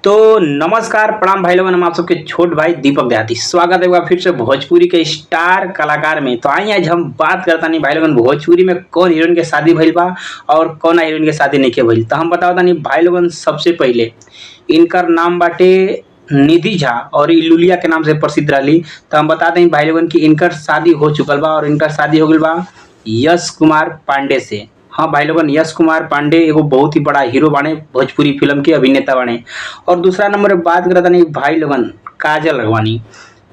तो नमस्कार प्रणाम भाई लोगों, हम आप सबके छोट भाई दीपक देहाती। स्वागत है फिर से भोजपुरी के स्टार कलाकार में। तो आइए आज हम बात करता नहीं भाई लोगन भोजपुरी में कौन हीरोइन के शादी भइल बा और कौन हीरोइन के शादी नहीं के भइल। तो हम बतावता नहीं भाई लोगन, सबसे पहले इनकर नाम बाटे निधि झा और ई लुलिया के नाम से प्रसिद्ध रही। तो हम बता दें भाई लोगन की इनकर शादी हो चुकल बा और इनकर शादी हो गई बा यश कुमार पांडे से। हाँ भाई लोगन, यश कुमार पांडे एगो बहुत ही बड़ा हीरो बाने, भोजपुरी फिल्म के अभिनेता बाने। और दूसरा नंबर बात करता नहीं भाई लोगन काजल राघवानी।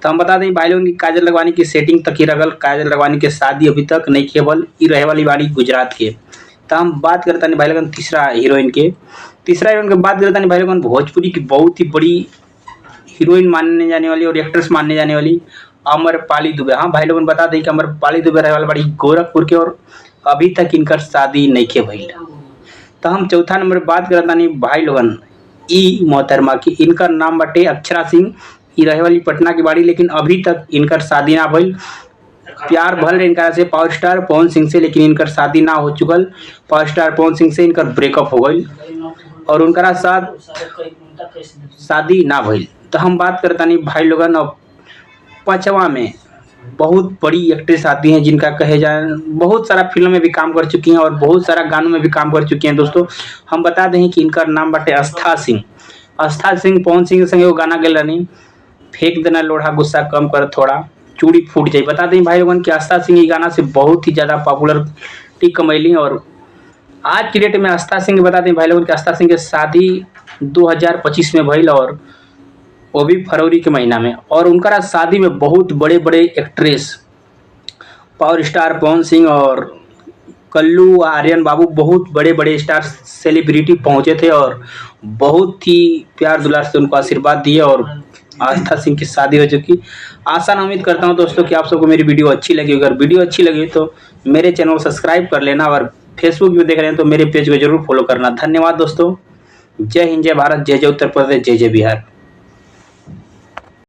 तो हम बता दें भाई लोगन की काजल राघवानी की सेटिंग तक ही रगल, काजल राघवानी के शादी अभी तक नहीं केवल ई रहे वाली बाड़ी गुजरात के। तो हम बात करता नहीं भाई लोगन तीसरा हीरोइन के बात करता नहीं भाई लोगन भोजपुरी की बहुत ही बड़ी हीरोइन मानने जाने वाली और एक्ट्रेस मानने जाने वाली अमरपाली दुबे। हाँ भाई लोगन बता दें कि अमरपाली दुबे रहे वाली बड़ी गोरखपुर के और अभी तक इनकर शादी नहीं के भइल। तो हम चौथा नंबर बात करता नहीं भाई लोगन ई मोहतरमा की। इनकर नाम बटे अक्षरा सिंह, ई रहे वाली पटना की बाड़ी, लेकिन अभी तक इनकर शादी ना भइल। प्यार भल इनका से पावर स्टार पवन सिंह से, लेकिन इनकर शादी ना हो चुकल। पावर स्टार पवन सिंह से इनकर ब्रेकअप हो गई और उनका साथ शादी ना भइल। तो हम बात करता नहीं भाई लोगन अब पांचवा में बहुत बड़ी एक्ट्रेस आती हैं जिनका कहे जाए बहुत सारा फिल्म में भी काम कर चुकी हैं और बहुत सारा गानों में भी काम कर चुकी हैं। दोस्तों हम बता दें कि इनका नाम बाटे आस्था सिंह। आस्था सिंह पवन सिंह के संगे वो गाना गल रही, फेंक देना लोढ़ा गुस्सा कम कर थोड़ा चूड़ी फूट जाए। बता दें भाई लोगन कि आस्था सिंह ये गाना से बहुत ही ज़्यादा पॉपुलरिटी कमैली। और आज की डेट में आस्था सिंह बता दें भाई लोगन कि आस्था सिंह के शादी 2025 में भइल और वो भी फरवरी के महीना में। और उनका शादी में बहुत बड़े बड़े actress power star Pawan Singh और कल्लू आर्यन बाबू, बहुत बड़े बड़े स्टार सेलिब्रिटी पहुंचे थे और बहुत ही प्यार दुलार से उनको आशीर्वाद दिए और आस्था सिंह की शादी हो चुकी। आसान उम्मीद करता हूं दोस्तों कि आप सबको मेरी वीडियो अच्छी लगी। अगर वीडियो अच्छी लगी तो मेरे चैनल को सब्सक्राइब कर लेना और फेसबुक भी देख रहे हैं तो मेरे पेज को जरूर फॉलो करना। धन्यवाद दोस्तों। जय हिंद, जय भारत, जय जय उत्तर प्रदेश, जय जय बिहार।